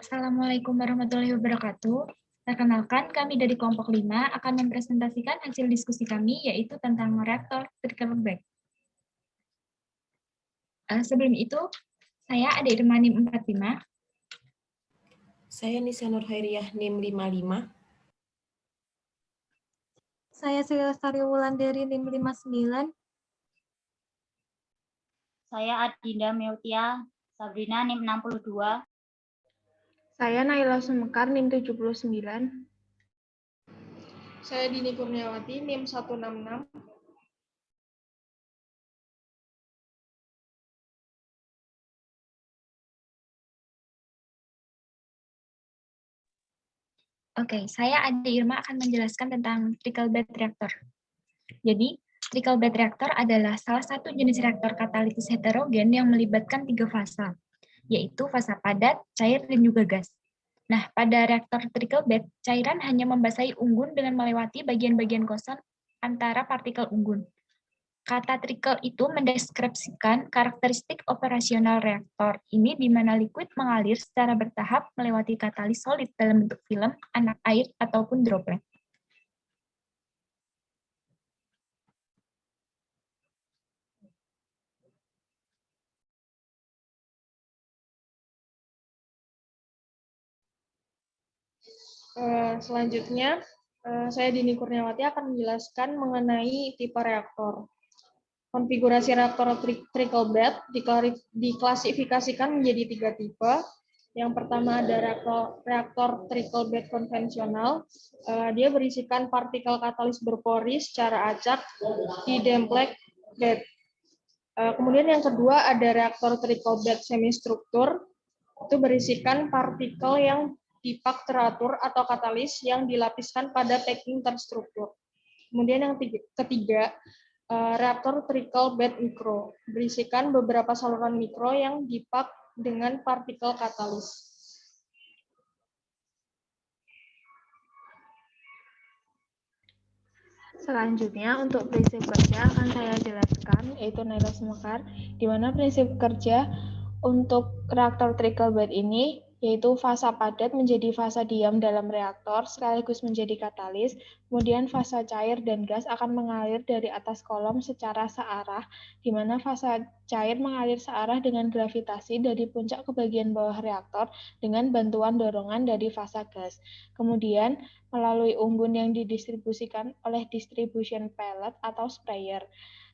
Assalamualaikum warahmatullahi wabarakatuh. Perkenalkan, kami dari kelompok 5 akan mempresentasikan hasil diskusi kami, yaitu tentang reaktor trickle back. Sebelum itu, saya Ade Irma NIM 45. Saya Nisa Nurhairiyah NIM 55. Saya Sri Lestari Wulandari NIM 59. Saya Adinda Meutia Sabrina NIM 62. Saya Naila Sumekar NIM 79. Saya Dini Kurniawati NIM 166. Oke, saya Ade Irma akan menjelaskan tentang trickle bed reactor. Jadi, trickle bed reactor adalah salah satu jenis reaktor katalitis heterogen yang melibatkan 3 fasa, yaitu fasa padat, cair, dan juga gas. Nah, pada reaktor trickle bed, cairan hanya membasahi unggun dengan melewati bagian-bagian kosong antara partikel unggun. Kata trickle itu mendeskripsikan karakteristik operasional reaktor ini di mana liquid mengalir secara bertahap melewati katalis solid dalam bentuk film, anak air, ataupun droplet. Selanjutnya, saya Dini Kurniawati akan menjelaskan mengenai tipe reaktor. Konfigurasi reaktor trickle bed diklasifikasikan menjadi 3 tipe. Yang pertama ada reaktor trickle bed konvensional. Dia berisikan partikel katalis berpori secara acak di demplek bed. Kemudian yang kedua ada reaktor trickle bed semi-struktur. Itu berisikan partikel yang dipak teratur atau katalis yang dilapiskan pada packing terstruktur. Kemudian yang ketiga, reaktor trickle bed mikro, berisikan beberapa saluran mikro yang dipak dengan partikel katalis. Selanjutnya, untuk prinsip kerja akan saya jelaskan, yaitu Naila Sumekar, di mana prinsip kerja untuk reaktor trickle bed ini yaitu fasa padat menjadi fasa diam dalam reaktor sekaligus menjadi katalis, kemudian fasa cair dan gas akan mengalir dari atas kolom secara searah, di mana fasa cair mengalir searah dengan gravitasi dari puncak ke bagian bawah reaktor dengan bantuan dorongan dari fasa gas. Kemudian, melalui unggun yang didistribusikan oleh distribution pellet atau sprayer,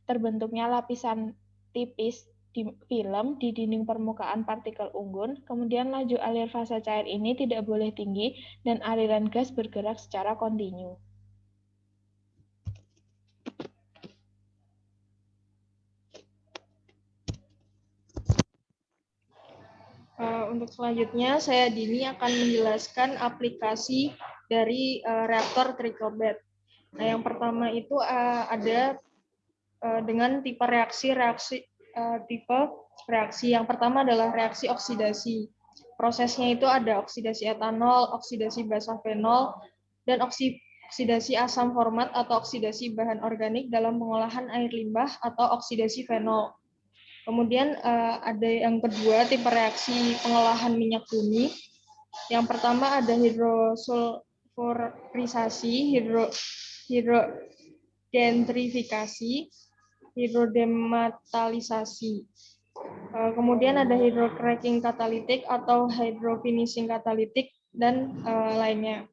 terbentuknya lapisan tipis di film di dinding permukaan partikel unggun, kemudian laju alir fasa cair ini tidak boleh tinggi dan aliran gas bergerak secara kontinu. Untuk selanjutnya, saya Dini akan menjelaskan aplikasi dari reaktor trickle bed. Nah, yang pertama itu ada dengan tipe reaksi. Yang pertama adalah reaksi oksidasi. Prosesnya itu ada oksidasi etanol, oksidasi basa fenol, dan oksidasi asam format atau oksidasi bahan organik dalam pengolahan air limbah atau oksidasi fenol. Kemudian ada yang kedua, tipe reaksi pengolahan minyak bumi. Yang pertama ada hidrosulfurisasi, hidrodenitrifikasi, hidrodematalisasi. Kemudian ada hydrocracking katalitik atau hydrofinishing katalitik dan lainnya.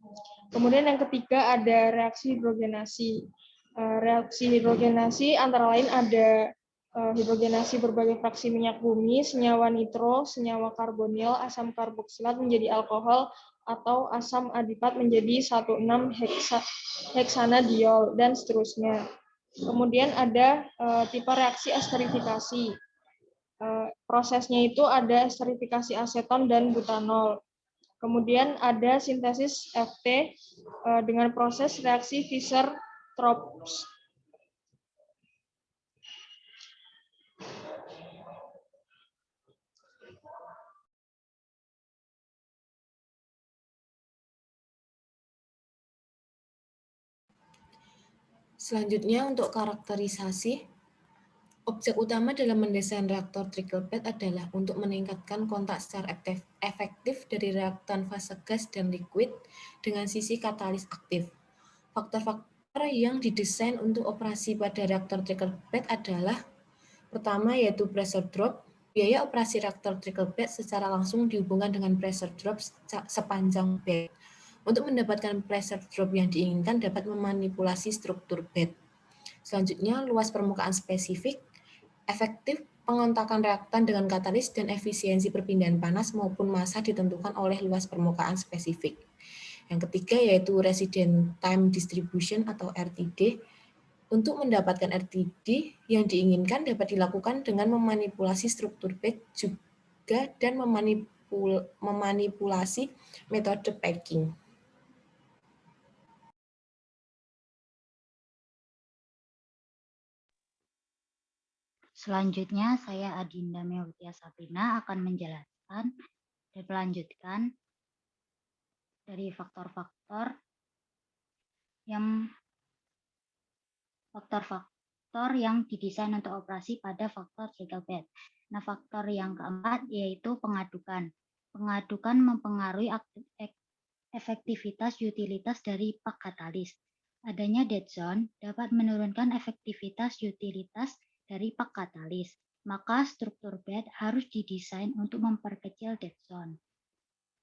Kemudian yang ketiga ada reaksi hidrogenasi. Reaksi hidrogenasi antara lain ada hidrogenasi berbagai fraksi minyak bumi, senyawa nitro, senyawa karbonil, asam karboksilat menjadi alkohol, atau asam adipat menjadi 1,6-heksanadiol, dan seterusnya. Kemudian ada tipe reaksi esterifikasi. Prosesnya itu ada esterifikasi aseton dan butanol. Kemudian ada sintesis FT dengan proses reaksi Fischer-Tropsch. Selanjutnya untuk karakterisasi. Objek utama dalam mendesain reaktor trickle bed adalah untuk meningkatkan kontak secara efektif dari reaktan fase gas dan liquid dengan sisi katalis aktif. Faktor-faktor yang didesain untuk operasi pada reaktor trickle bed adalah pertama yaitu pressure drop. Biaya operasi reaktor trickle bed secara langsung dihubungkan dengan pressure drop sepanjang bed. Untuk mendapatkan pressure drop yang diinginkan dapat memanipulasi struktur bed. Selanjutnya, luas permukaan spesifik, efektif pengontakan reaktan dengan katalis dan efisiensi perpindahan panas maupun massa ditentukan oleh luas permukaan spesifik. Yang ketiga yaitu resident time distribution atau RTD. Untuk mendapatkan RTD yang diinginkan dapat dilakukan dengan memanipulasi struktur bed juga dan memanipulasi metode packing. Selanjutnya, saya Adinda Meutia Sabrina akan menjelaskan dan melanjutkan dari faktor-faktor yang didesain untuk operasi pada faktor trickle bed. Nah, faktor yang keempat yaitu pengadukan. Pengadukan mempengaruhi efektivitas utilitas dari pak katalis. Adanya dead zone dapat menurunkan efektivitas utilitas dari pak katalis. Maka struktur bed harus didesain untuk memperkecil dead zone.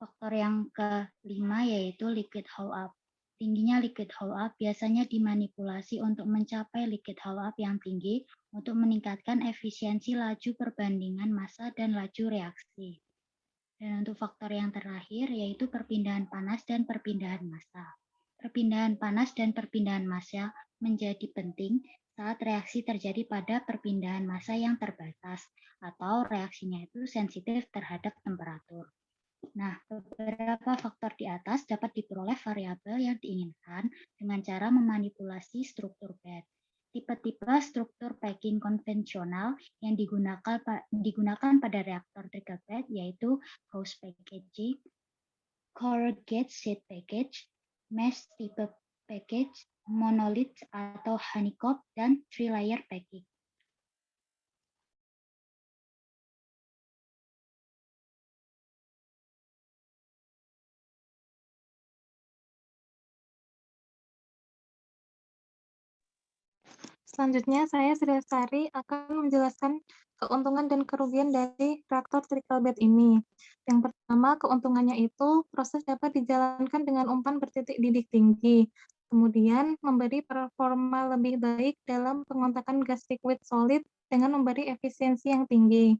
Faktor yang kelima yaitu liquid hull up. Tingginya liquid hull up biasanya dimanipulasi untuk mencapai liquid hull up yang tinggi untuk meningkatkan efisiensi laju perbandingan massa dan laju reaksi. Dan untuk faktor yang terakhir yaitu perpindahan panas dan perpindahan massa. Perpindahan panas dan perpindahan massa menjadi penting saat reaksi terjadi pada perpindahan massa yang terbatas atau reaksinya itu sensitif terhadap temperatur. Nah, beberapa faktor di atas dapat diperoleh variabel yang diinginkan dengan cara memanipulasi struktur bed. Tipe-tipe struktur packing konvensional yang digunakan pada reaktor trickle bed yaitu house packaging, corrugated sheet package, mesh type package, monolith atau honeycomb, dan three-layer packing. Selanjutnya, saya Sri Lestari akan menjelaskan keuntungan dan kerugian dari reaktor trickle bed ini. Yang pertama, keuntungannya itu proses dapat dijalankan dengan umpan bertitik didih tinggi, kemudian memberi performa lebih baik dalam pengontakan gas liquid solid dengan memberi efisiensi yang tinggi.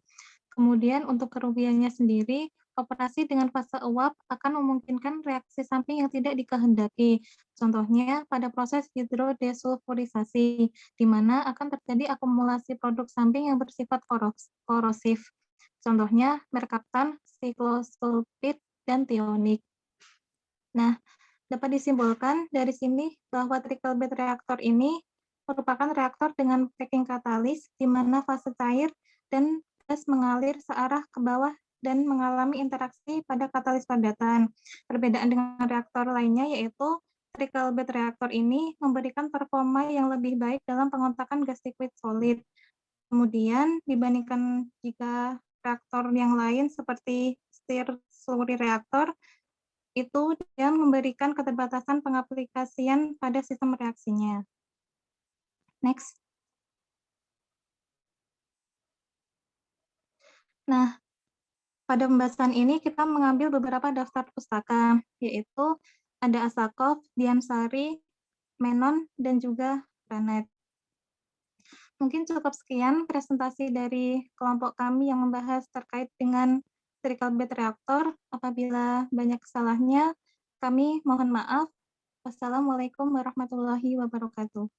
Kemudian untuk kerugiannya sendiri, operasi dengan fase uap akan memungkinkan reaksi samping yang tidak dikehendaki. Contohnya pada proses hidrodesulfurisasi, di mana akan terjadi akumulasi produk samping yang bersifat korosif. Contohnya merkaptan, siklosulfid, dan tionik. Nah, dapat disimpulkan dari sini bahwa trickle bed reaktor ini merupakan reaktor dengan packing katalis, di mana fase cair dan gas mengalir searah ke bawah dan mengalami interaksi pada katalis padatan. Perbedaan dengan reaktor lainnya yaitu trickle bed reaktor ini memberikan performa yang lebih baik dalam pengontakan gas liquid solid. Kemudian dibandingkan jika reaktor yang lain seperti stir slurry reaktor, itu dia memberikan keterbatasan pengaplikasian pada sistem reaksinya. Next. Nah, pada pembahasan ini kita mengambil beberapa daftar pustaka, yaitu ada Asakov, Diansari, Menon, dan juga Ranet. Mungkin cukup sekian presentasi dari kelompok kami yang membahas terkait dengan trickle bed reaktor. Apabila banyak kesalahannya, kami mohon maaf. Wassalamualaikum warahmatullahi wabarakatuh.